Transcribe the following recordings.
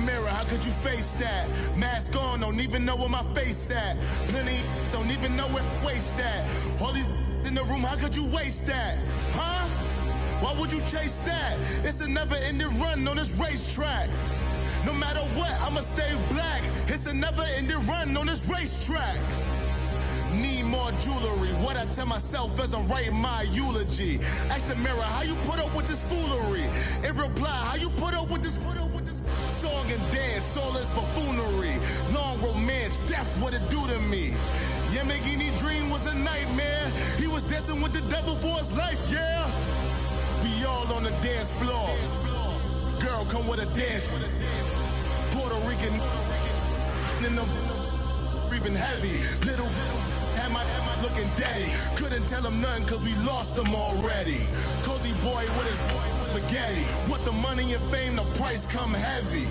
mirror, how could you face that? Mask on, don't even know where my face at. Plenty don't even know where waste at. All these in the room, how could you waste that? Huh? Why would you chase that? It's a never-ending run on this racetrack. No matter what, I'ma stay black. It's a never-ending run on this racetrack. Need more jewelry. What I tell myself as I'm writing my eulogy. Ask the mirror, how you put up with this foolery? It reply, how you put up with this song and dance, all this buffoonery. Long romance, death, what it do to me? Yamagini dream was a nightmare. He was dancing with the devil for his life, yeah. We all on the dance floor. Girl, come with a dance. Puerto Rican in the breathing heavy. Little had my looking daddy. Couldn't tell him nothing cause we lost him already. Cozy boy with his spaghetti. What the money and fame, the price come heavy.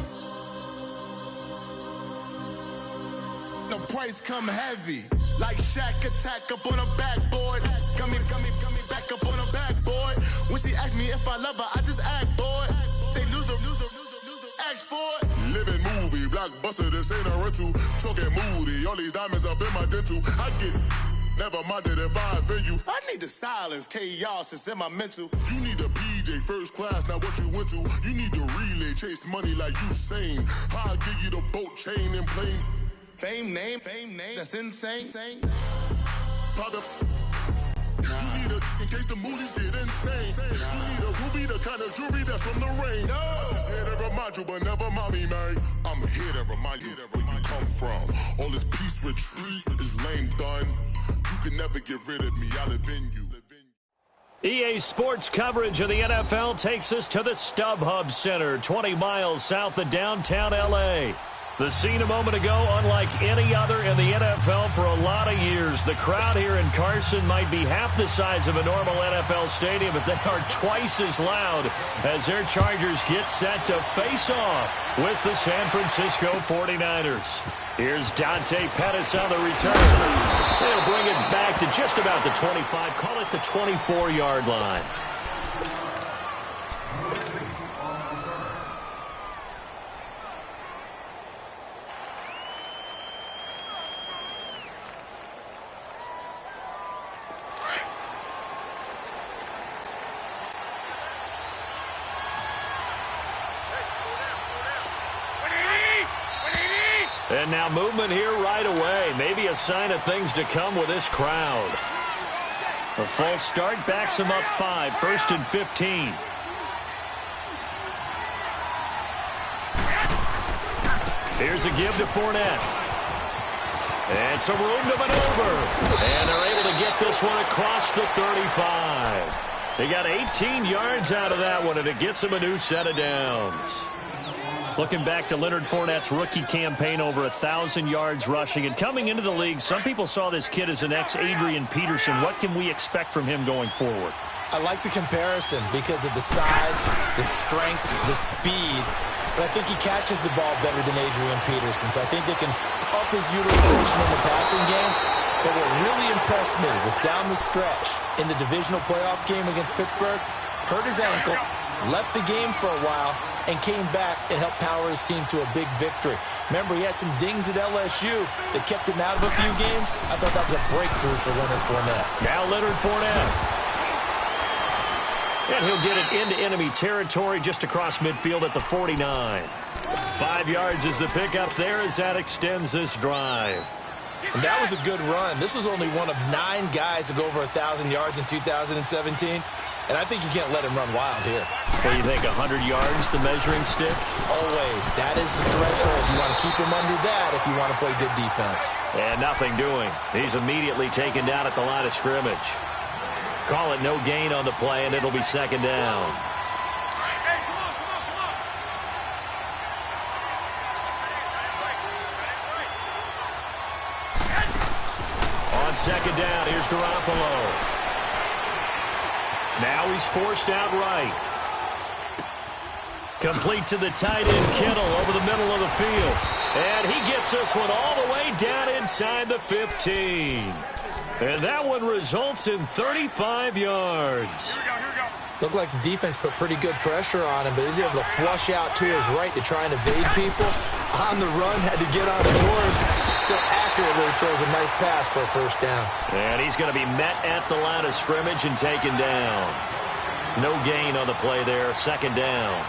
The price come heavy. Like Shaq attack up on a backboard. Gummy, back up on a backboard. When she asked me if I love her, I just act bored. Say loser, ask for it. Living movie, blockbuster, this ain't a rental. Talking moody, all these diamonds up in my dental. I get never minded if I offend you. I need the silence, chaos is in my mental. You need a PJ, first class, not what you went to. You need the relay, chase money like you sane. I'll give you the boat, chain, and plane. Fame name, that's insane. Pop up. You need a, in case the movies get insane. You need a ruby, the kind of jewelry that's from the rain. I'm just here to remind you, but never mommy, man. I'm here to remind you where you come from. All this peace retreat is lame done. You can never get rid of me, I live in you. EA Sports coverage of the NFL takes us to the StubHub Center, 20 miles south of downtown L.A. The scene a moment ago, unlike any other in the NFL for a lot of years. The crowd here in Carson might be half the size of a normal NFL stadium, but they are twice as loud as their Chargers get set to face off with the San Francisco 49ers. Here's Dante Pettis on the return. They'll bring it back to just about the 25, call it the 24-yard line. And now movement here right away. Maybe a sign of things to come with this crowd. A false start backs him up 5, 1st and 15. Here's a give to Fournette. And some room to maneuver. And they're able to get this one across the 35. They got 18 yards out of that one, and it gets them a new set of downs. Looking back to Leonard Fournette's rookie campaign, over 1,000 yards rushing. And coming into the league, some people saw this kid as an ex-Adrian Peterson. What can we expect from him going forward? I like the comparison because of the size, the strength, the speed. But I think he catches the ball better than Adrian Peterson. So I think they can up his utilization in the passing game. But what really impressed me was down the stretch in the divisional playoff game against Pittsburgh, hurt his ankle, left the game for a while, and came back and helped power his team to a big victory. Remember, he had some dings at LSU that kept him out of a few games. I thought that was a breakthrough for Leonard Fournette. Now Leonard Fournette. And he'll get it into enemy territory just across midfield at the 49. 5 yards is the pickup there as that extends this drive. And that was a good run. This was only one of 9 guys to go over 1,000 yards in 2017. And I think you can't let him run wild here. What do you think, 100 yards, the measuring stick? Always. That is the threshold. You want to keep him under that if you want to play good defense. And nothing doing. He's immediately taken down at the line of scrimmage. Call it no gain on the play, and it'll be second down. On second down, here's Garoppolo. Now he's forced out right. Complete to the tight end, Kittle, over the middle of the field. And he gets this one all the way down inside the 15. And that one results in 35 yards. Here we go. Looked like the defense put pretty good pressure on him, but he's able to flush out to his right to try and evade people. On the run, had to get on his horse. Still accurately throws a nice pass for a first down. And he's going to be met at the line of scrimmage and taken down. No gain on the play there. Second down.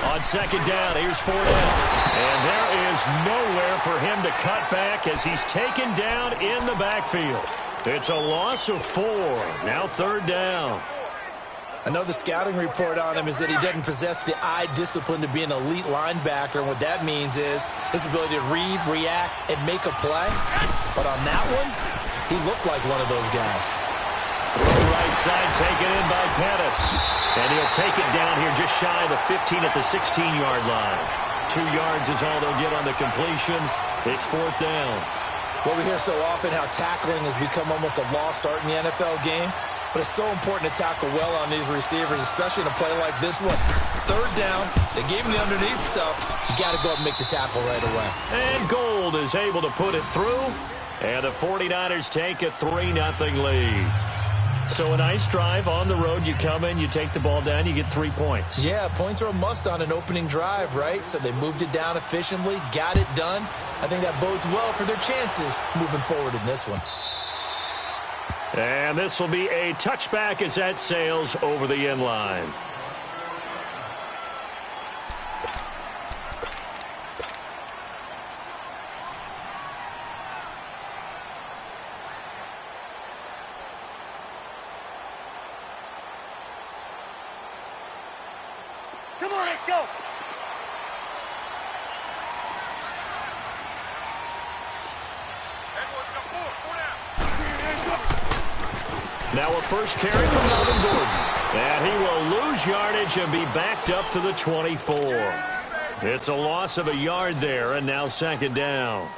On second down, here's 4 down. And there is nowhere for him to cut back as he's taken down in the backfield. It's a loss of 4. Now third down. I know the scouting report on him is that he doesn't possess the eye discipline to be an elite linebacker. And what that means is his ability to read, react, and make a play. But on that one, he looked like one of those guys. Throw right side taken in by Pettis. And he'll take it down here just shy of the 15 at the 16-yard line. 2 yards is all they'll get on the completion. It's fourth down. Well, we hear so often how tackling has become almost a lost art in the NFL game. But it's so important to tackle well on these receivers, especially in a play like this one. Third down, they gave him the underneath stuff. You got to go up and make the tackle right away. And Gold is able to put it through. And the 49ers take a 3-0 lead. So a nice drive on the road. You come in, you take the ball down, you get 3 points. Yeah, points are a must on an opening drive, right? So they moved it down efficiently, got it done. I think that bodes well for their chances moving forward in this one. And this will be a touchback as that sails over the end line. Come on, let's go. Now a first carry from Melvin Gordon. And he will lose yardage and be backed up to the 24. It's a loss of a yard there, and now second down.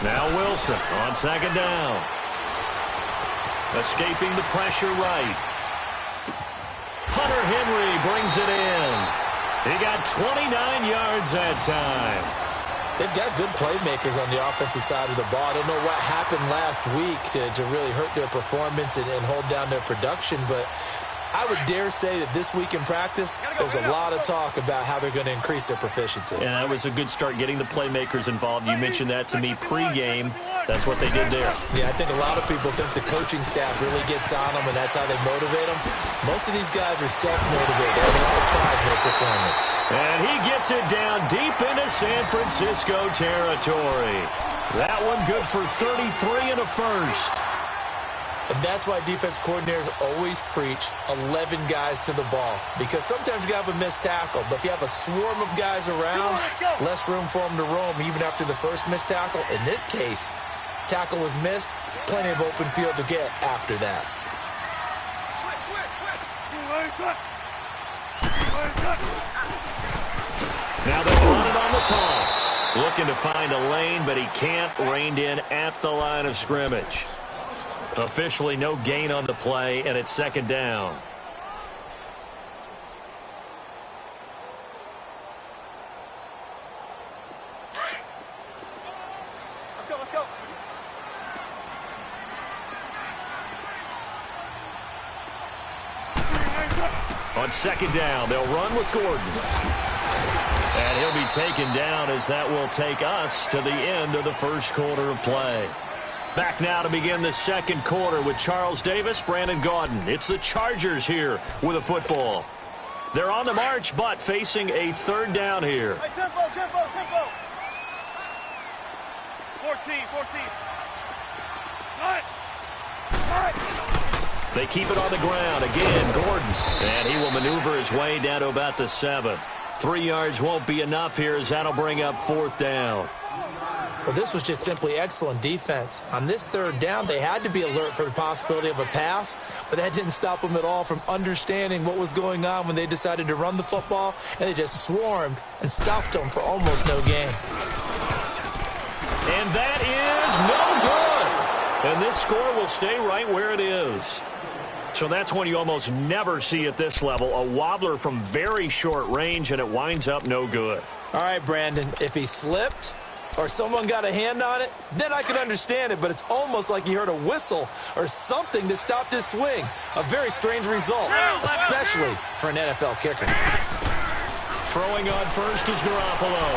Now Wilson on second down. Escaping the pressure right. Hunter Henry brings it in. He got 29 yards that time. They've got good playmakers on the offensive side of the ball. I don't know what happened last week to really hurt their performance and hold down their production, but I would dare say that this week in practice, there's a lot of talk about how they're going to increase their proficiency. And that was a good start getting the playmakers involved. You mentioned that to me pregame. That's what they did there. Yeah, I think a lot of people think the coaching staff really gets on them, and that's how they motivate them. Most of these guys are self-motivated. They have a lot of pride in their performance. And he gets it down deep into San Francisco territory. That one good for 33 and a first. And that's why defense coordinators always preach 11 guys to the ball. Because sometimes you have a missed tackle, but if you have a swarm of guys around, less room for them to roam even after the first missed tackle. In this case, tackle was missed, plenty of open field to get after that. Now they'll run it on the toss. Looking to find a lane, but he can't. Reined in at the line of scrimmage. Officially no gain on the play, and it's second down. Let's go. On second down, they'll run with Gordon. And he'll be taken down as that will take us to the end of the first quarter of play. Back now to begin the second quarter with Charles Davis, Brandon Gaudin. It's the Chargers here with a football. They're on the march, but facing a third down here. Hey, tempo. 14. They keep it on the ground. Again, Gordon. And he will maneuver his way down to about the 7. 3 yards won't be enough here as that'll bring up fourth down. Well, this was just simply excellent defense. On this third down, they had to be alert for the possibility of a pass, but that didn't stop them at all from understanding what was going on when they decided to run the football, and they just swarmed and stopped them for almost no gain. And that is no good. And this score will stay right where it is. So that's one you almost never see at this level. A wobbler from very short range, and it winds up no good. All right, Brandon, if he slipped or someone got a hand on it, then I could understand it, but it's almost like he heard a whistle or something that stopped his swing. A very strange result, especially for an NFL kicker. Throwing on first is Garoppolo.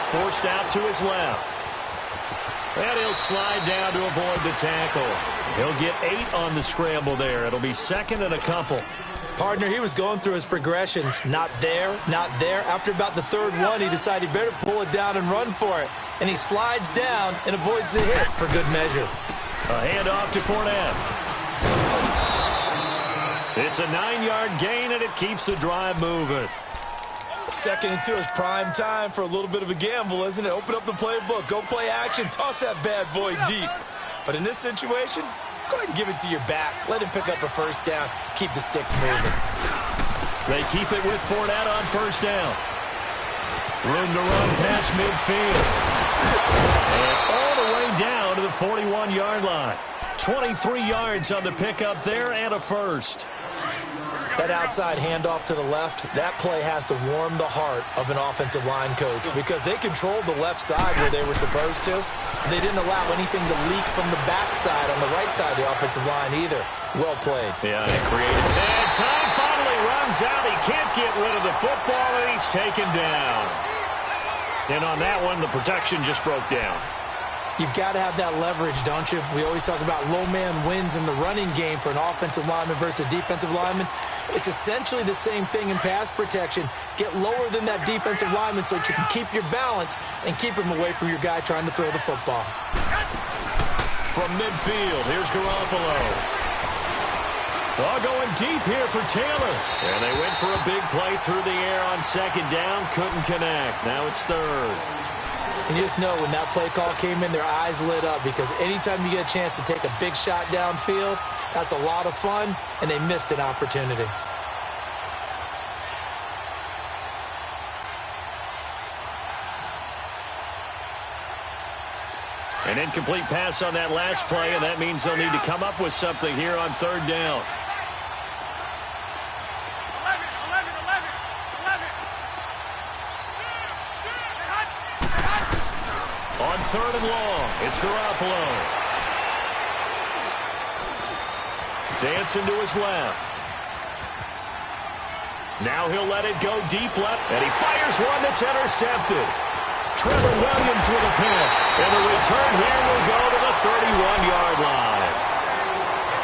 Forced out to his left. And he'll slide down to avoid the tackle. He'll get 8 on the scramble there. It'll be second and a couple. Partner, he was going through his progressions. Not there, not there. After about the third one, he decided he better pull it down and run for it. And he slides down and avoids the hit for good measure. A handoff to Fournette. It's a 9-yard gain, and it keeps the drive moving. 2nd and 2 is prime time for a little bit of a gamble, isn't it? Open up the playbook, go play action, toss that bad boy deep. But in this situation, go ahead and give it to your back. Let him pick up a first down. Keep the sticks moving. They keep it with Fournette on first down. Room to run past midfield. And all the way down to the 41-yard line. 23 yards on the pickup there and a first. That outside handoff to the left, that play has to warm the heart of an offensive line coach because they controlled the left side where they were supposed to. They didn't allow anything to leak from the backside on the right side of the offensive line either. Well played. Yeah, that created. And time finally runs out. He can't get rid of the football, and he's taken down. And on that one, the protection just broke down. You've got to have that leverage, don't you? We always talk about low man wins in the running game for an offensive lineman versus a defensive lineman. It's essentially the same thing in pass protection. Get lower than that defensive lineman so that you can keep your balance and keep him away from your guy trying to throw the football. From midfield, here's Garoppolo. All going deep here for Taylor. And they went for a big play through the air on second down. Couldn't connect. Now it's third. And you just know when that play call came in, their eyes lit up because anytime you get a chance to take a big shot downfield, that's a lot of fun, and they missed an opportunity. An incomplete pass on that last play, and that means they'll need to come up with something here on third down. On third and long, it's Garoppolo. Dancing to his left. Now he'll let it go deep left, and he fires one that's intercepted. Trevor Williams with a pick, and the return here will go to the 31-yard line.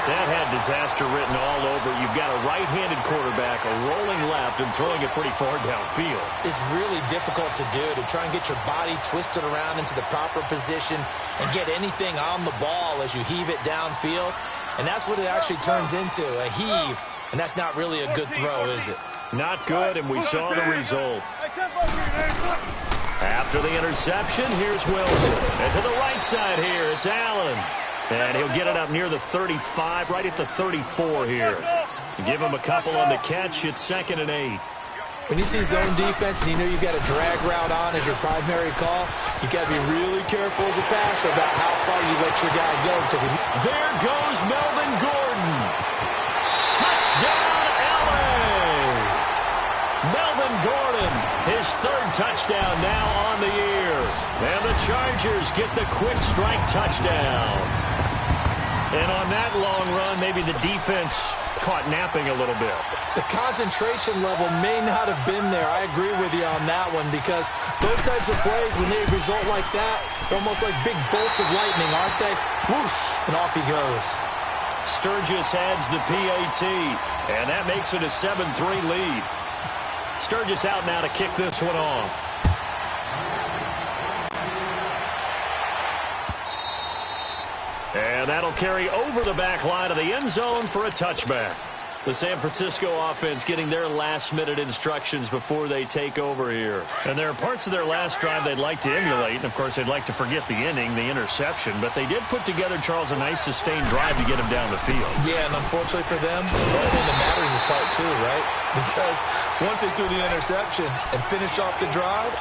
That had disaster written all over. You've got a right-handed quarterback, a rolling left, and throwing it pretty far downfield. It's really difficult to do, to try and get your body twisted around into the proper position and get anything on the ball as you heave it downfield. And that's what it actually turns into, a heave. And that's not really a good throw, is it? Not good, and we saw the result. After the interception, here's Wilson. And to the right side here, it's Allen. And he'll get it up near the 35, right at the 34 here. Give him a couple on the catch. It's 2nd and 8. When you see zone defense and you know you've got a drag route on as your primary call, you've got to be really careful as a passer about how far you let your guy go. Because there goes Melvin Gordon. Touchdown, LA! Melvin Gordon, his third touchdown now on the year. And the Chargers get the quick strike touchdown. And on that long run, maybe the defense caught napping a little bit. The concentration level may not have been there. I agree with you on that one because those types of plays, when they result like that, they're almost like big bolts of lightning, aren't they? Whoosh, and off he goes. Sturgis adds the PAT, and that makes it a 7-3 lead. Sturgis out now to kick this one off. And that'll carry over the back line of the end zone for a touchback. The San Francisco offense getting their last-minute instructions before they take over here. And there are parts of their last drive they'd like to emulate. And, of course, they'd like to forget the inning, the interception. But they did put together, Charles, a nice sustained drive to get them down the field. Yeah, and unfortunately for them, the only thing that matters is part two, right? Because once they threw the interception and finished off the drive,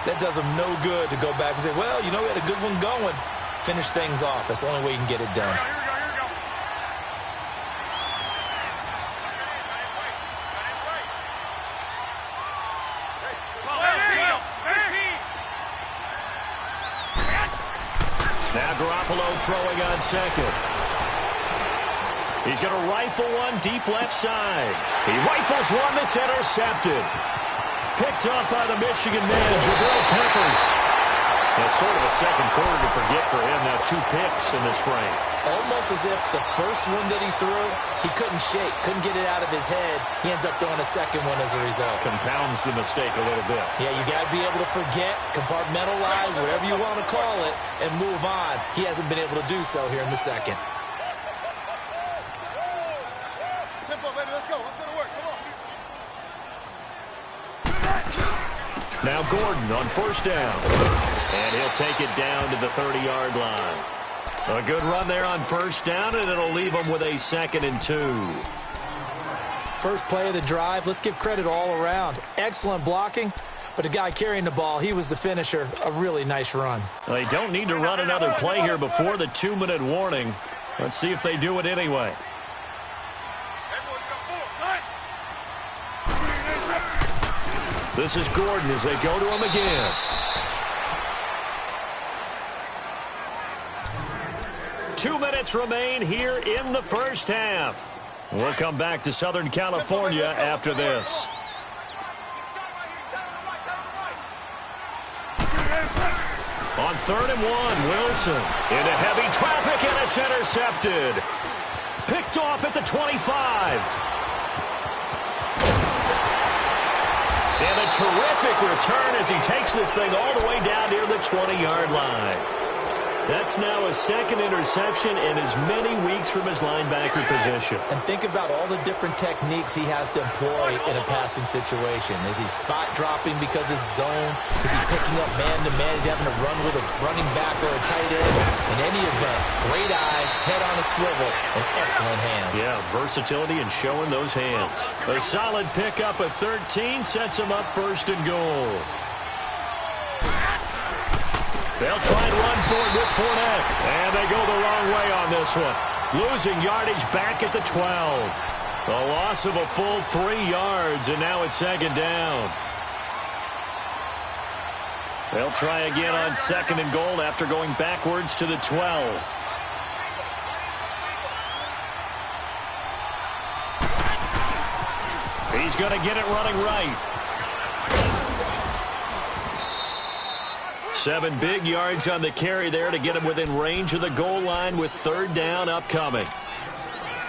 that does them no good to go back and say, well, you know, we had a good one going. Finish things off. That's the only way you can get it done. Throwing on second. He's going to rifle one deep left side. He rifles one that's intercepted. Picked up by the Michigan man, Jabril Peppers. It's sort of a second quarter to forget for him. Now 2 picks in this frame. Almost as if the first one that he threw, he couldn't shake, couldn't get it out of his head. He ends up throwing a second one as a result. Compounds the mistake a little bit. Yeah, you got to be able to forget, compartmentalize, whatever you want to call it, and move on. He hasn't been able to do so here in the second. Tempo, baby, let's go. Let's go to work. Come on. Now Gordon on first down. And he'll take it down to the 30-yard line. A good run there on first down, and it'll leave them with a 2nd and 2. First play of the drive, let's give credit all around. Excellent blocking, but the guy carrying the ball, he was the finisher. A really nice run. Well, they don't need to run another play here before the 2-minute warning. Let's see if they do it anyway. This is Gordon as they go to him again. 2 minutes remain here in the first half. We'll come back to Southern California after this. On 3rd and 1, Wilson into heavy traffic, and it's intercepted. Picked off at the 25. And a terrific return as he takes this thing all the way down near the 20-yard line. That's now a 2nd interception in as many weeks from his linebacker position. And think about all the different techniques he has to employ in a passing situation. Is he spot dropping because it's zone? Is he picking up man-to-man? Is he having to run with a running back or a tight end? In any event, great eyes, head on a swivel, and excellent hands. Yeah, versatility and showing those hands. A solid pickup at 13 sets him up 1st and goal. They'll try and run for it with Fournette. And they go the wrong way on this one. Losing yardage back at the 12. A loss of a full 3 yards, and now it's 2nd down. They'll try again on 2nd and goal after going backwards to the 12. He's going to get it running right. 7 big yards on the carry there to get him within range of the goal line with 3rd down upcoming.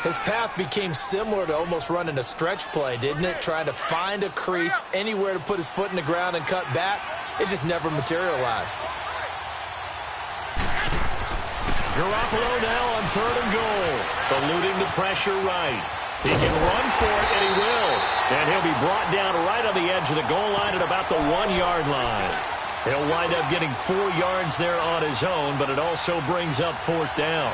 His path became similar to almost running a stretch play, didn't it? Trying to find a crease, anywhere to put his foot in the ground and cut back. It just never materialized. Garoppolo now on 3rd and goal. Eluding the pressure right. He can run for it, and he will. And he'll be brought down right on the edge of the goal line at about the 1-yard line. He'll wind up getting 4 yards there on his own, but it also brings up 4th down.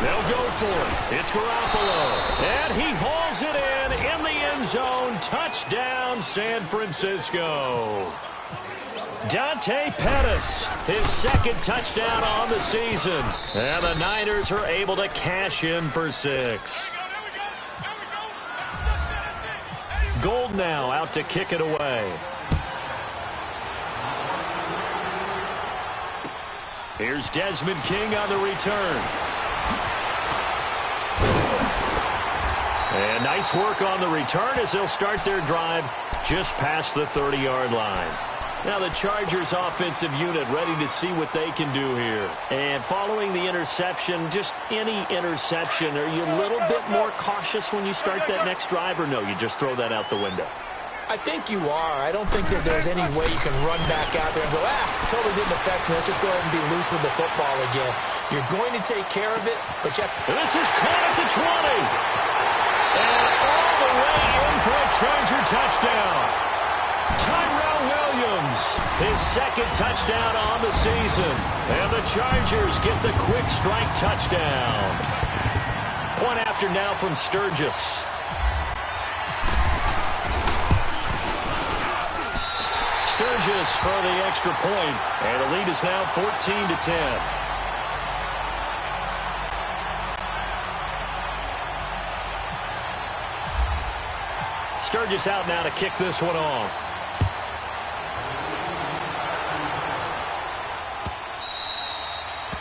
They'll go for it. It's Garoppolo. And he hauls it in the end zone. Touchdown, San Francisco. Dante Pettis, his 2nd touchdown on the season. And the Niners are able to cash in for 6. Gold now out to kick it away. Here's Desmond King on the return. And nice work on the return as they'll start their drive just past the 30-yard line. Now the Chargers offensive unit ready to see what they can do here. And following the interception, just any interception, are you a little bit more cautious when you start that next drive, or no, you just throw that out the window? I think you are. I don't think that there's any way you can run back out there and go, totally didn't affect me. Let's just go ahead and be loose with the football again. You're going to take care of it, but you have to... And this is caught at the 20. And all the way in for a Charger touchdown. Tyrell Williams, his second touchdown on the season. And the Chargers get the quick strike touchdown. Point after now from Sturgis. Sturgis for the extra point. And the lead is now 14-10. Sturgis out now to kick this one off.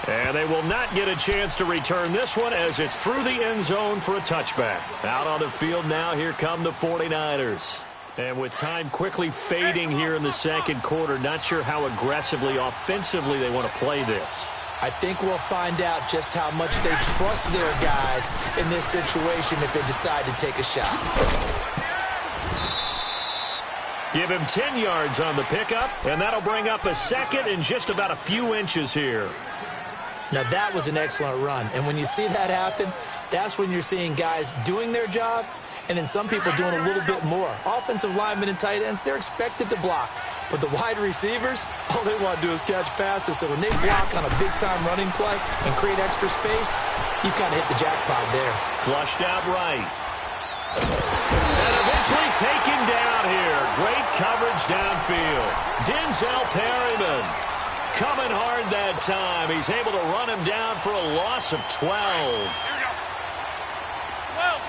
And they will not get a chance to return this one as it's through the end zone for a touchback. Out on the field now, here come the 49ers. And with time quickly fading here in the second quarter, not sure how aggressively, offensively they want to play this. I think we'll find out just how much they trust their guys in this situation if they decide to take a shot. Give him 10 yards on the pickup, and that'll bring up a second in just about a few inches here. Now, that was an excellent run. And when you see that happen, that's when you're seeing guys doing their job and then some people doing a little bit more. Offensive linemen and tight ends, they're expected to block. But the wide receivers, all they want to do is catch passes. So when they block on a big-time running play and create extra space, you've kind of hit the jackpot there. Flushed out right. And eventually taken down here. Great coverage downfield. Denzel Perryman coming hard that time. He's able to run him down for a loss of 12. Here we go. 12.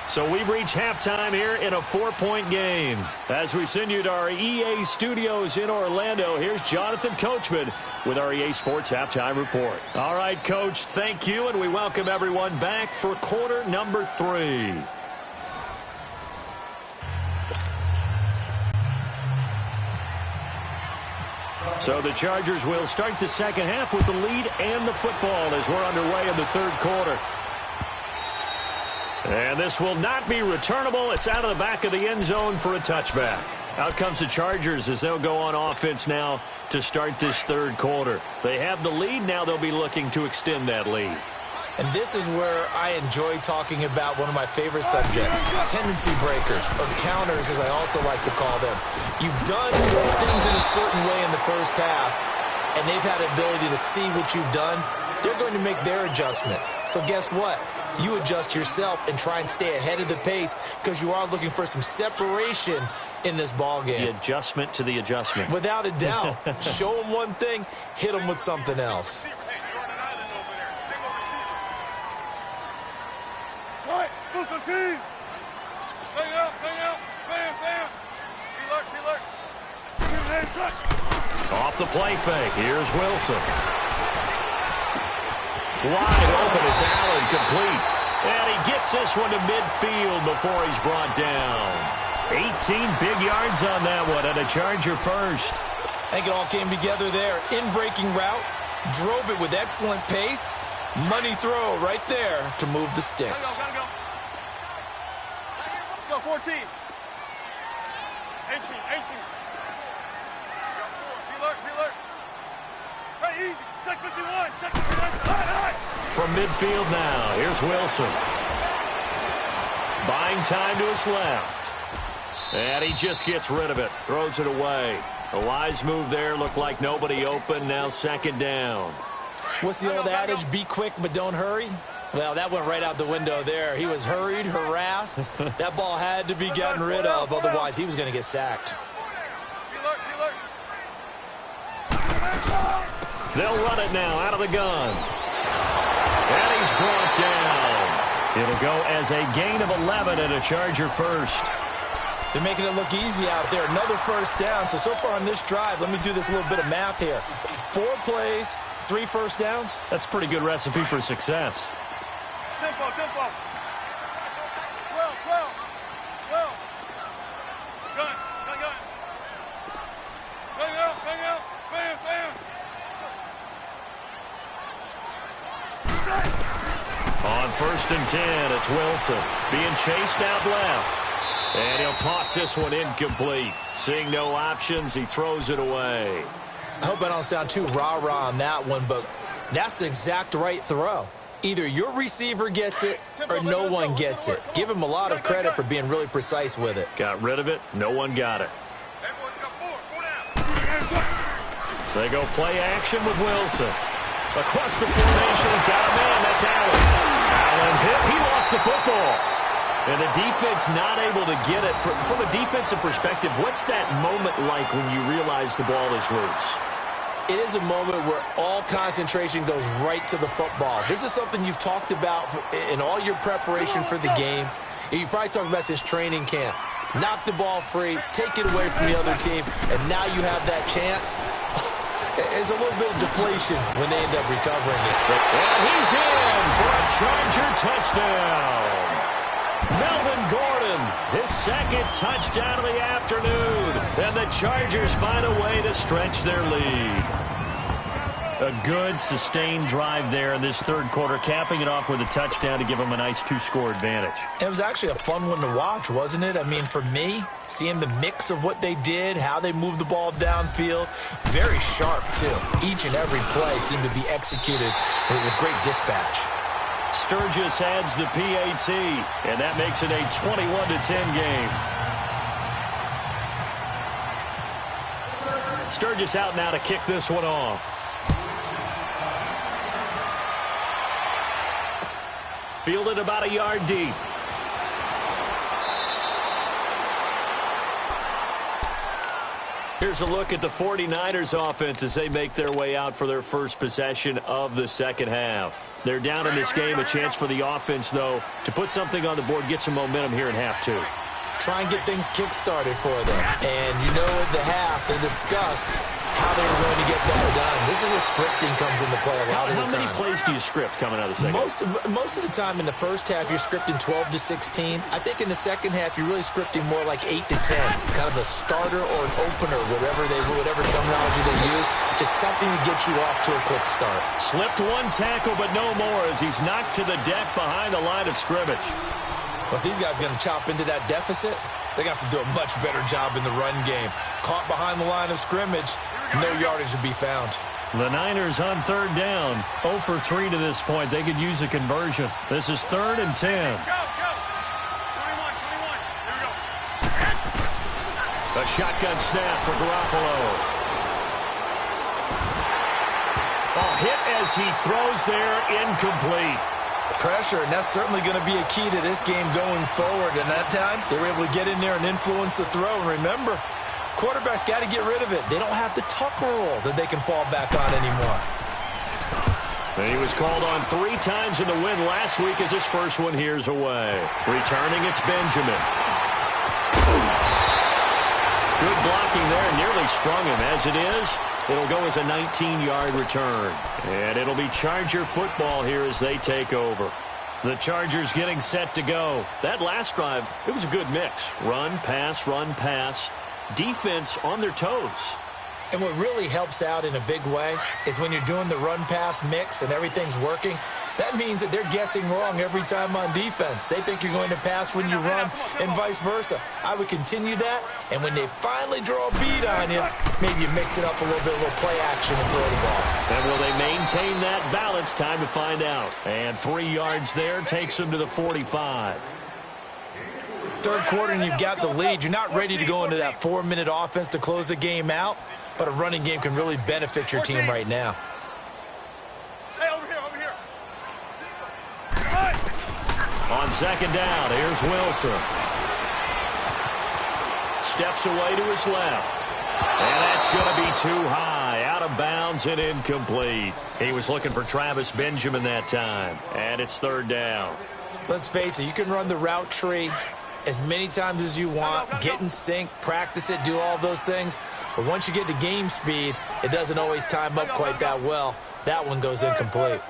So we've reached halftime here in a 4-point game. As we send you to our EA studios in Orlando, here's Jonathan Coachman with our EA Sports Halftime Report. All right, Coach, thank you, and we welcome everyone back for quarter number 3. So the Chargers will start the second half with the lead and the football as we're underway in the third quarter. And this will not be returnable. It's out of the back of the end zone for a touchback. Out comes the Chargers as they'll go on offense now to start this third quarter. They have the lead. Now they'll be looking to extend that lead. And this is where I enjoy talking about one of my favorite subjects, tendency breakers, or counters as I also like to call them. You've done things in a certain way in the first half, and they've had the ability to see what you've done. They're going to make their adjustments. So guess what? You adjust yourself and try and stay ahead of the pace because you are looking for some separation in this ball game. The adjustment to the adjustment. Without a doubt. Show them one thing, hit them with something else. Team. Hang out. Bam. Be alert. Off the play fake. Here's Wilson. Wide open. It's Allen complete. And he gets this one to midfield before he's brought down. 18 big yards on that one, and a Charger first. I think it all came together there. In-breaking route. Drove it with excellent pace. Money throw right there to move the sticks. Gotta go. Let's go, 14. 18. Be alert. Hey, easy. Check 51. High. From midfield now, here's Wilson. Buying time to his left. And he just gets rid of it. Throws it away. A wise move there. Looked like nobody open. Now second down. What's the old adage? Be quick, but don't hurry. Well, that went right out the window there. He was hurried, harassed. That ball had to be gotten rid of. Otherwise, he was going to get sacked. Be alert. They'll run it now out of the gun. And he's brought down. It'll go as a gain of 11 and a Charger first. They're making it look easy out there. Another first down. So far on this drive, let me do this little bit of math here. 4 plays, 3 first downs. That's a pretty good recipe for success. Tempo. first and 10. It's Wilson being chased out left. And he'll toss this one incomplete. Seeing no options, he throws it away. I hope I don't sound too rah-rah on that one, but that's the exact right throw. Either your receiver gets it or no one gets it. Give him a lot of credit for being really precise with it. Got rid of it. No one got it. They go play action with Wilson. Across the formation, he's got a man. That's Allen. Allen hit. He lost the football. And the defense not able to get it. From a defensive perspective, what's that moment like when you realize the ball is loose? It is a moment where all concentration goes right to the football. This is something you've talked about in all your preparation for the game. You probably talked about since training camp. Knock the ball free, take it away from the other team, and now you have that chance. There's a little bit of deflation when they end up recovering it. And he's in for a Charger touchdown. Melvin Gordon, his second touchdown of the afternoon. And the Chargers find a way to stretch their lead. A good, sustained drive there in this third quarter, capping it off with a touchdown to give them a nice two-score advantage. It was actually a fun one to watch, wasn't it? I mean, for me, seeing the mix of what they did, how they moved the ball downfield, very sharp, too. Each and every play seemed to be executed with great dispatch. Sturgis adds the PAT, and that makes it a 21-10 game. Sturgis out now to kick this one off. Fielded about a yard deep. Here's a look at the 49ers offense as they make their way out for their first possession of the second half. They're down in this game. A chance for the offense, though, to put something on the board, get some momentum here in half two. Try and get things kick-started for them. And you know at the half, they discussed how they were going to get that done. This is where scripting comes into play a lot of the time. How many plays do you script coming out of the second? Most of the time in the first half, you're scripting 12 to 16. I think in the second half, you're really scripting more like 8 to 10. Kind of a starter or an opener, whatever terminology they use. Just something to get you off to a quick start. Slipped one tackle, but no more as he's knocked to the deck behind the line of scrimmage. Well, if these guys are going to chop into that deficit, they got to do a much better job in the run game. Caught behind the line of scrimmage, no yardage to be found. The Niners on third down. 0 for 3 to this point. They could use a conversion. This is 3rd and 10. Go, go. 21. Here we go. A shotgun snap for Garoppolo. A hit as he throws there, incomplete. Pressure, and that's certainly going to be a key to this game going forward. And that time, they were able to get in there and influence the throw. And remember, quarterbacks got to get rid of it. They don't have the Tucker rule that they can fall back on anymore. And he was called on 3 times in the win last week as his first one here's away. Returning, it's Benjamin. Good blocking there, nearly sprung him. As it is, it'll go as a 19-yard return. And it'll be Charger football here as they take over. The Chargers getting set to go. That last drive, it was a good mix. Run, pass. Defense on their toes. And what really helps out in a big way is when you're doing the run-pass mix and everything's working, that means that they're guessing wrong every time on defense. They think you're going to pass when you run and vice versa. I would continue that, and when they finally draw a bead on you, maybe you mix it up a little bit, a little play action and throw the ball. And will they maintain that balance? Time to find out. And 3 yards there takes them to the 45. Third quarter and you've got the lead. You're not ready to go into that 4-minute offense to close the game out, but a running game can really benefit your team right now. Hey, over here. On second down, here's Wilson. Steps away to his left. And that's going to be too high. Out of bounds and incomplete. He was looking for Travis Benjamin that time. And it's 3rd down. Let's face it, you can run the route tree as many times as you want, get in sync, practice it, do all those things. But once you get to game speed, it doesn't always time up quite that well. That one goes incomplete.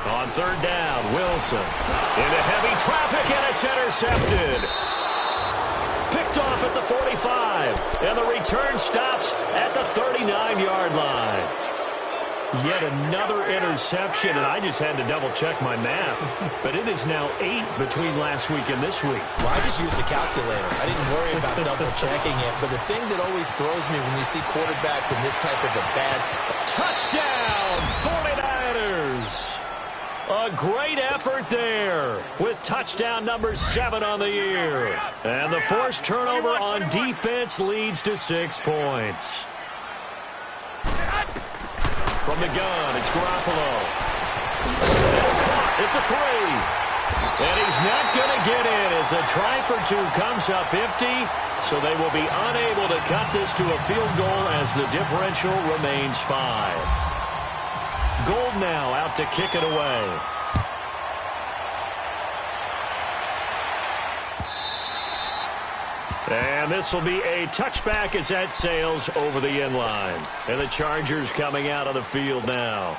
On 3rd down, Wilson into heavy traffic, and it's intercepted. Picked off at the 40. 25. And the return stops at the 39-yard line. Yet another interception, and I just had to double-check my math. But it is now 8 between last week and this week. Well, I just used a calculator. I didn't worry about double-checking it. But the thing that always throws me when you see quarterbacks in this type of a bad spot. Touchdown, 49ers! A great effort there with touchdown number 7 on the year. And the forced turnover on defense leads to 6 points. From the gun, it's Garoppolo. That's caught at the 3. And he's not going to get in as a try for 2 comes up empty. So they will be unable to cut this to a field goal as the differential remains 5. Gold now out to kick it away. And this will be a touchback as that sails over the end line. And the Chargers coming out of the field now.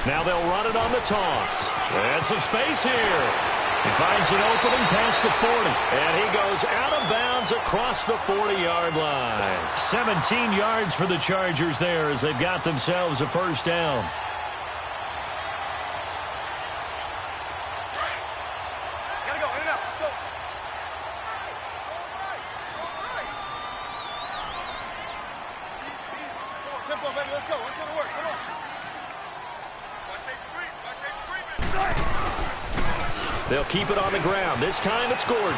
Now they'll run it on the toss. And some space here. He finds an opening past the 40. And he goes out of bounds across the 40-yard line. 17 yards for the Chargers there as they've got themselves a first down. Gotta go, in and out, let's go. Come on, tempo, baby, let's go. Let's go to work, come on. Watch safety creep, watch safety creeping. They'll keep it on the ground. This time it's Gordon.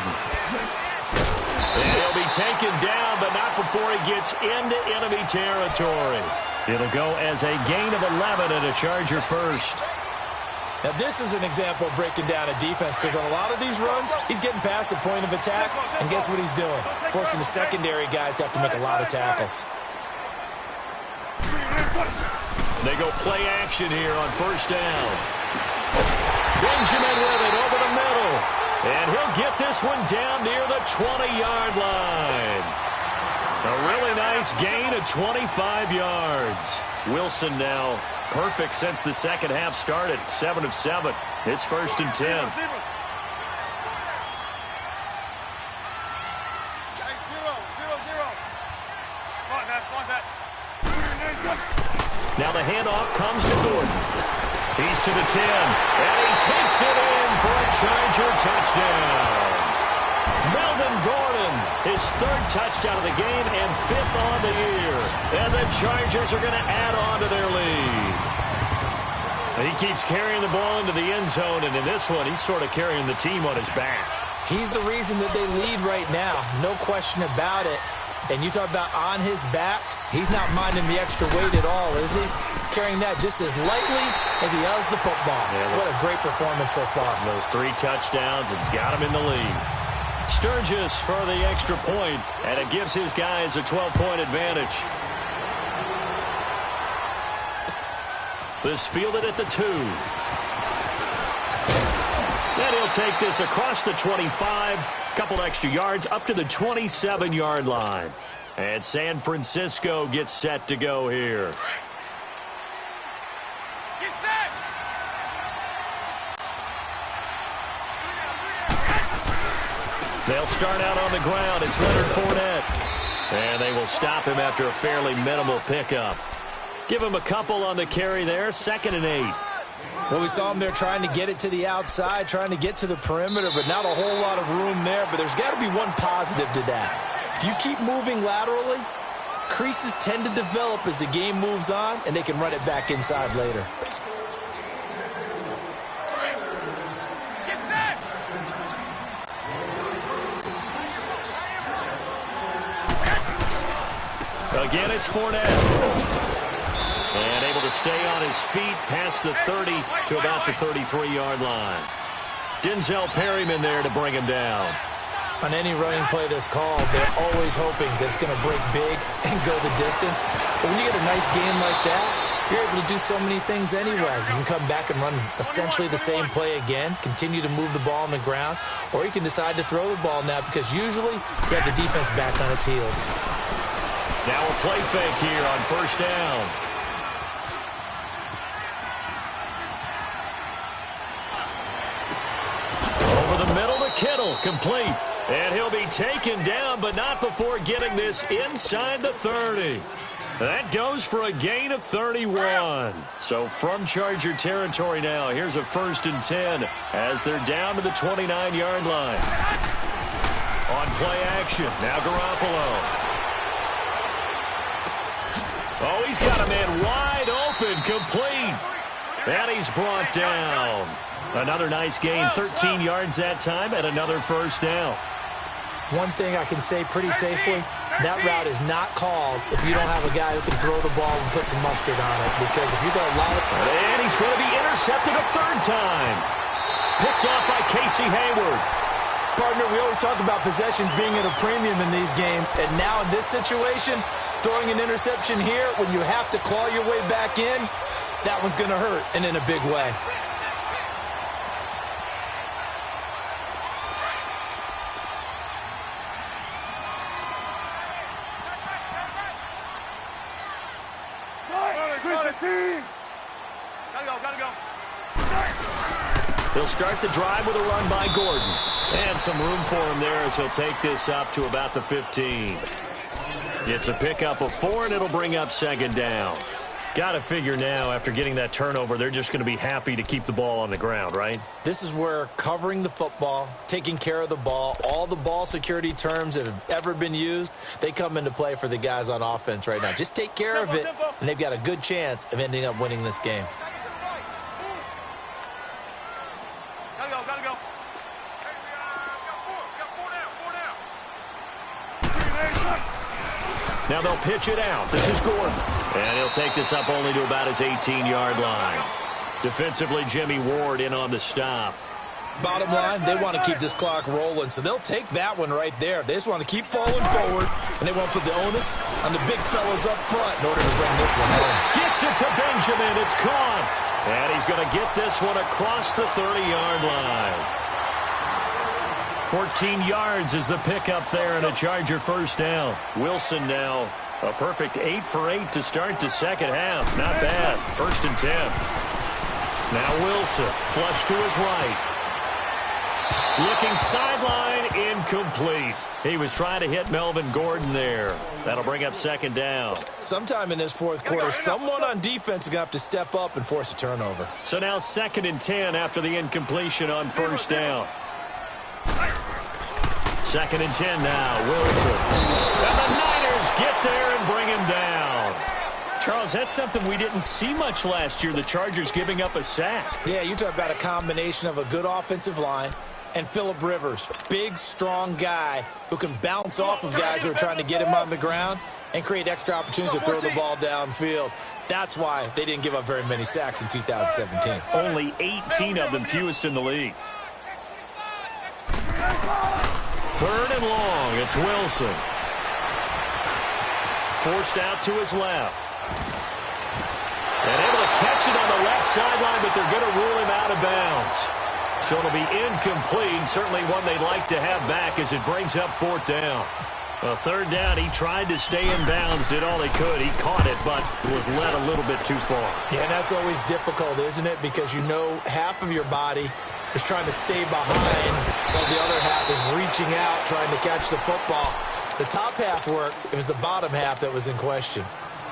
And he'll be taken down, but not before he gets into enemy territory. It'll go as a gain of 11 and a Charger first. Now, this is an example of breaking down a defense because on a lot of these runs, he's getting past the point of attack, and guess what he's doing? Forcing the secondary guys to have to make a lot of tackles. They go play action here on first down. Benjamin with it over the middle. And he'll get this one down near the 20-yard line. A really nice gain of 25 yards. Wilson now perfect since the second half started. 7 of 7. It's first and 10. Now the handoff comes to Gordon. He's to the 10, and he takes it in for a Charger touchdown. Melvin Gordon, his 3rd touchdown of the game and 5th on the year. And the Chargers are going to add on to their lead. And he keeps carrying the ball into the end zone, and in this one, he's sort of carrying the team on his back. He's the reason that they lead right now, no question about it. And you talk about on his back, he's not minding the extra weight at all, is he? Carrying that just as lightly as he does the football. Yeah, what a great performance so far. Those 3 touchdowns, it's got him in the lead. Sturgis for the extra point, and it gives his guys a 12-point advantage. This fielded at the 2. And he'll take this across the 25, couple extra yards up to the 27-yard line. And San Francisco gets set to go here. They'll start out on the ground. It's Leonard Fournette. And they will stop him after a fairly minimal pickup. Give him a couple on the carry there. 2nd and 8. Well, we saw him there trying to get it to the outside, trying to get to the perimeter, but not a whole lot of room there. But there's got to be one positive to that. If you keep moving laterally, creases tend to develop as the game moves on, and they can run it back inside later. Again, it's Fournette. And able to stay on his feet past the 30 to about the 33-yard line. Denzel Perryman there to bring him down. On any running play that's called, they're always hoping that it's going to break big and go the distance. But when you get a nice game like that, you're able to do so many things anyway. You can come back and run essentially the same play again, continue to move the ball on the ground, or you can decide to throw the ball now because usually you have the defense back on its heels. Now a play fake here on first down. Over the middle to Kittle, complete. And he'll be taken down, but not before getting this inside the 30. That goes for a gain of 31. So from Charger territory now, here's a 1st and 10 as they're down to the 29-yard line. On play action, now Garoppolo. Oh, he's got a man wide open, complete. And he's brought down. Another nice gain, 13 yards that time, and another 1st down. One thing I can say pretty safely, that route is not called if you don't have a guy who can throw the ball and put some mustard on it. Because if you're going to allow it... And he's going to be intercepted a 3rd time. Picked off by Casey Hayward. Partner, we always talk about possessions being at a premium in these games. And now in this situation, throwing an interception here when you have to claw your way back in, that one's going to hurt, and in a big way. Gotta go. He'll start the drive with a run by Gordon. And some room for him there as he'll take this up to about the 15. It's a pickup of 4, and it'll bring up 2nd down. Got to figure now, after getting that turnover, they're just going to be happy to keep the ball on the ground, right? This is where covering the football, taking care of the ball, all the ball security terms that have ever been used, they come into play for the guys on offense right now. Just take care of it, and they've got a good chance of ending up winning this game. Gotta go. Hey, we got four down. Now they'll pitch it out. This is Gordon. And he'll take this up only to about his 18-yard line. Defensively, Jimmy Ward in on the stop. Bottom line, they want to keep this clock rolling, so they'll take that one right there. They just want to keep falling forward, and they won't put the onus on the big fellas up front in order to bring this one home. Gets it to Benjamin. It's caught. And he's going to get this one across the 30-yard line. 14 yards is the pickup there, and a Charger 1st down. Wilson now a perfect 8 for 8 to start the 2nd half. Not bad. 1st and 10. Now Wilson, flush to his right. Looking sideline, incomplete. He was trying to hit Melvin Gordon there. That'll bring up 2nd down. Sometime in this 4th quarter, someone on defense is going to have to step up and force a turnover. So now 2nd and 10 after the incompletion on 1st down. 2nd and 10 now, Wilson. And the Niners get there and bring him down. Charles, that's something we didn't see much last year, the Chargers giving up a sack. Yeah, you talk about a combination of a good offensive line and Phillip Rivers, big, strong guy who can bounce off of guys who are trying to get him on the ground and create extra opportunities to throw the ball downfield. That's why they didn't give up very many sacks in 2017. Only 18 of them, fewest in the league. 3rd and long, it's Wilson. Forced out to his left. And able to catch it on the left sideline, but they're going to rule him out of bounds. So it'll be incomplete, certainly one they'd like to have back as it brings up 4th down. Well, 3rd down, he tried to stay in bounds, did all he could. He caught it, but was led a little bit too far. Yeah, and that's always difficult, isn't it? Because you know half of your body is trying to stay behind, while the other half is reaching out, trying to catch the football. The top half worked. It was the bottom half that was in question.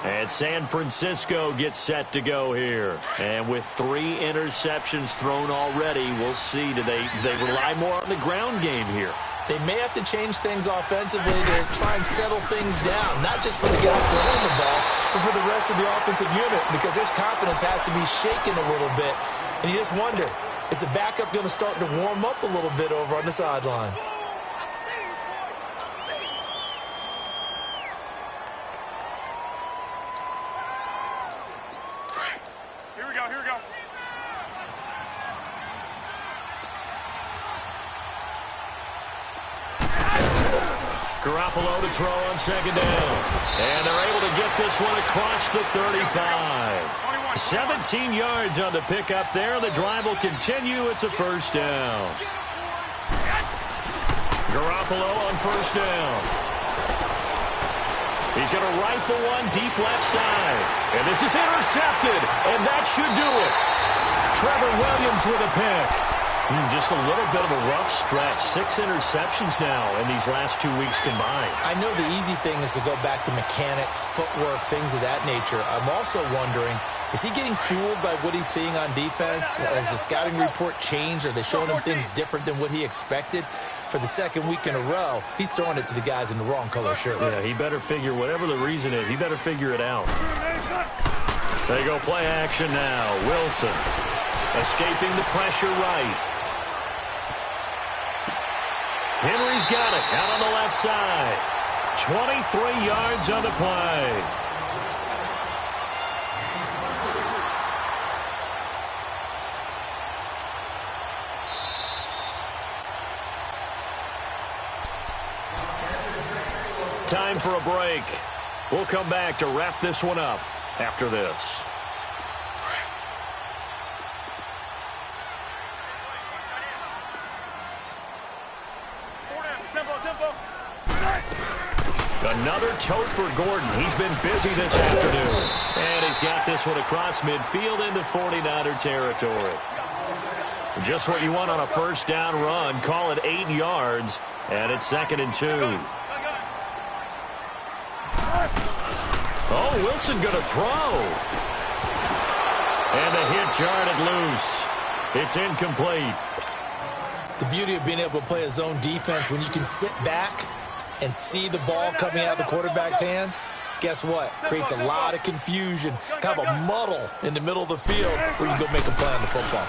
And San Francisco gets set to go here. And with 3 interceptions thrown already, we'll see. Do they rely more on the ground game here? They may have to change things offensively to try and settle things down, not just for the guy throwing the ball, but for the rest of the offensive unit, because their confidence has to be shaken a little bit. And you just wonder, is the backup going to start to warm up a little bit over on the sideline? Here we go. Garoppolo to throw on second down. And they're able to get this one across the 35. 17 yards on the pickup there. The drive will continue. It's a first down. Garoppolo on first down. He's going to rifle one deep left side. And this is intercepted. And that should do it. Trevor Williams with a pick. Just a little bit of a rough stretch. 6 interceptions now in these last 2 weeks combined. I know the easy thing is to go back to mechanics, footwork, things of that nature. I'm also wondering, is he getting fooled by what he's seeing on defense? Has the scouting report changed? Are they showing him things different than what he expected? For the second week in a row, he's throwing it to the guys in the wrong color shirts. Yeah, he better figure, whatever the reason is, he better figure it out. They go play action now. Wilson escaping the pressure right. Henry's got it out on the left side. 23 yards on the play. Time for a break. We'll come back to wrap this one up after this. Another tote for Gordon. He's been busy this afternoon. And he's got this one across midfield into 49er territory. Just what you want on a first down run. Call it 8 yards. And it's 2nd and 2. Oh, Wilson going to throw. And the hit jarred it loose. It's incomplete. The beauty of being able to play a zone defense when you can sit back and see the ball coming out of the quarterback's hands, guess what? Creates a lot of confusion, kind of a muddle in the middle of the field where you can go make a play on the football.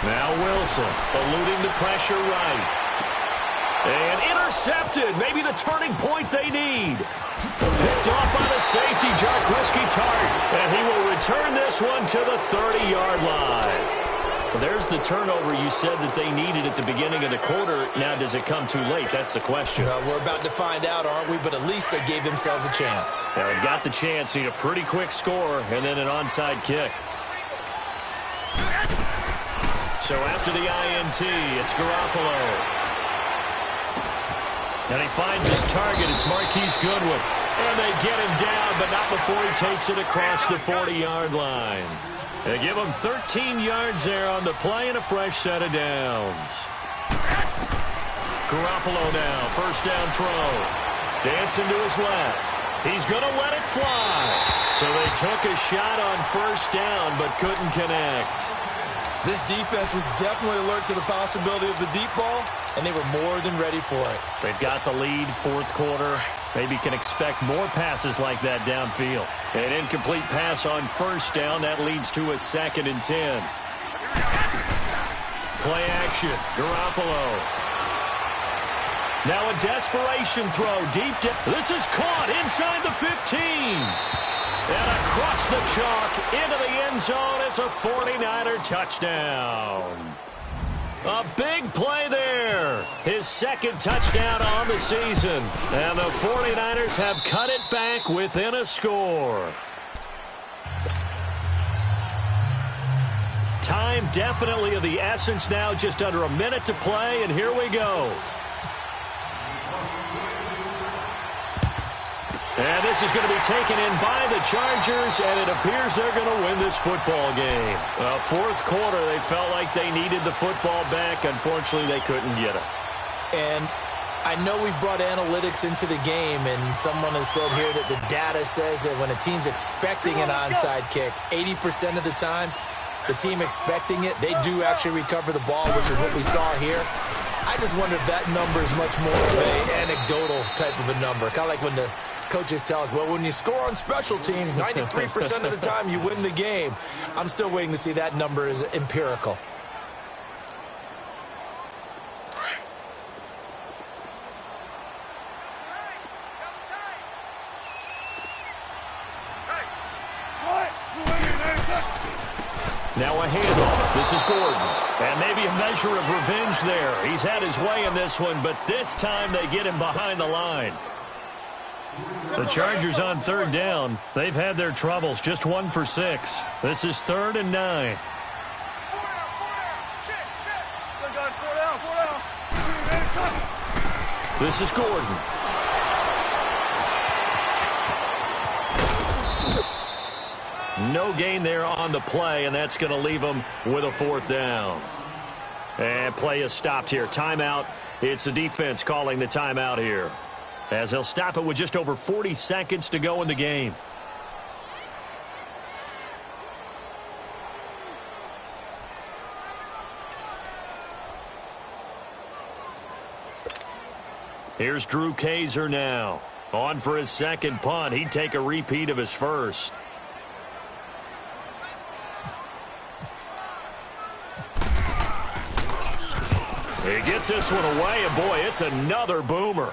Now Wilson eluding the pressure right. And intercepted. Maybe the turning point they need. Picked off by the safety, Jarkowski Tart. And he will return this one to the 30-yard line. Well, there's the turnover you said that they needed at the beginning of the quarter. Now, does it come too late? That's the question. We're about to find out, aren't we? But at least they gave themselves a chance. Yeah, they've got the chance. Need a pretty quick score and then an onside kick. So after the INT, it's Garoppolo. And he finds his target. It's Marquise Goodwin. And they get him down, but not before he takes it across the 40-yard line. They give him 13 yards there on the play and a fresh set of downs. Garoppolo now, first down throw. Dancing to his left. He's going to let it fly. So they took a shot on first down but couldn't connect. This defense was definitely alert to the possibility of the deep ball, and they were more than ready for it. They've got the lead, fourth quarter. Maybe can expect more passes like that downfield. An incomplete pass on first down. That leads to a 2nd and 10. Play action. Garoppolo. Now a desperation throw. Deep down. This is caught inside the 15. And across the chalk into the end zone. It's a 49er touchdown. A big play there. His 2nd touchdown on the season. And the 49ers have cut it back within a score. Time definitely of the essence now. Just under a minute to play, and here we go. And this is going to be taken in by the Chargers, and it appears they're going to win this football game. Fourth quarter, they felt like they needed the football back. Unfortunately, they couldn't get it. And I know we brought analytics into the game, and someone has said here that the data says that when a team's expecting an onside kick, 80% of the time, the team expecting it, they do actually recover the ball, which is what we saw here. I just wonder if that number is much more of an anecdotal type of a number. Kind of like when the coaches tell us, well, when you score on special teams, 93% of the time you win the game. I'm still waiting to see that number is empirical. Now a handoff. This is Gordon. And maybe a measure of revenge there. He's had his way in this one, but this time they get him behind the line. The Chargers on third down. They've had their troubles. Just 1 for 6. This is 3rd and 9. 4 down. Check. Good guys, 4 down. This is Gordon. No gain there on the play, and that's going to leave them with a 4th down. And play is stopped here. Timeout. It's the defense calling the timeout here, as they'll stop it with just over 40 seconds to go in the game. Here's Drew Kaiser now. On for his second punt. He'd take a repeat of his first. He gets this one away, and boy, it's another boomer.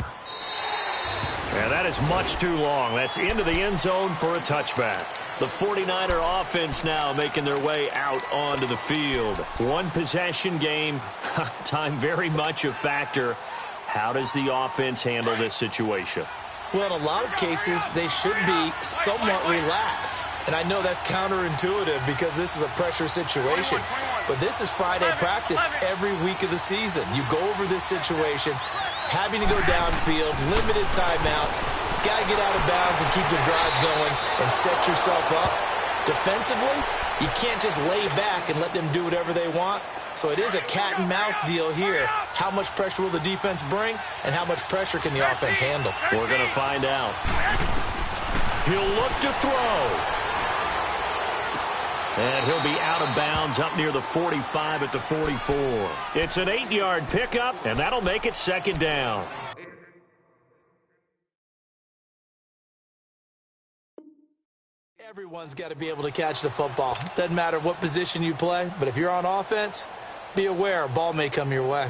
And that is much too long. That's into the end zone for a touchback. The 49er offense now making their way out onto the field. One possession game. Time very much a factor. How does the offense handle this situation? Well, in a lot of cases, they should be somewhat relaxed. And I know that's counterintuitive because this is a pressure situation. But this is Friday practice every week of the season. You go over this situation, having to go downfield, limited timeouts, got to get out of bounds and keep the drive going and set yourself up. Defensively, you can't just lay back and let them do whatever they want. So it is a cat and mouse deal here. How much pressure will the defense bring, and how much pressure can the offense handle? We're going to find out. He'll look to throw. And he'll be out of bounds up near the 45 at the 44. It's an 8-yard pickup, and that'll make it 2nd down. Everyone's got to be able to catch the football. Doesn't matter what position you play, but if you're on offense, be aware a ball may come your way.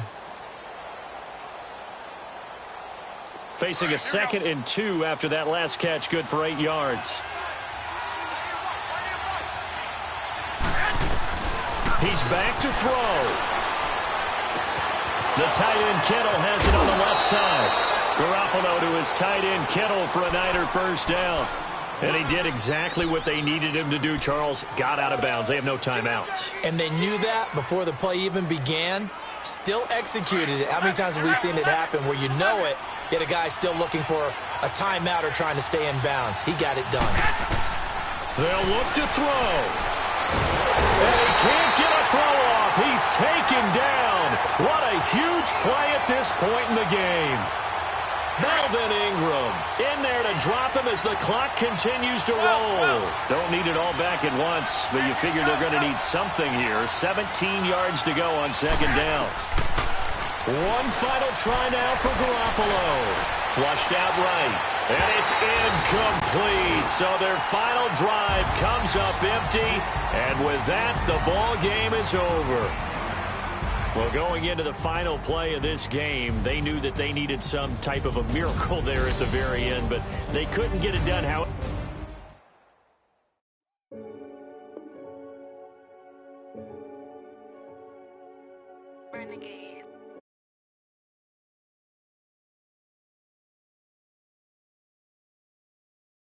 Facing a 2nd and 2 after that last catch, good for 8 yards. He's back to throw. The tight end Kittle has it on the left side. Garoppolo to his tight end Kittle for a Niner 1st down. And he did exactly what they needed him to do, Charles. Got out of bounds. They have no timeouts. And they knew that before the play even began. Still executed it. How many times have we seen it happen where you know it, yet a guy still looking for a timeout or trying to stay in bounds? He got it done. They'll look to throw. And he can't get a throw off. He's taken down. What a huge play at this point in the game. Melvin Ingram in there to drop him as the clock continues to roll. Don't need it all back at once, but you figure they're going to need something here. 17 yards to go on 2nd down. One final try now for Garoppolo. Flushed out right. And it's incomplete. So their final drive comes up empty. And with that, the ball game is over. Well, going into the final play of this game, they knew that they needed some type of a miracle there at the very end, but they couldn't get it done. How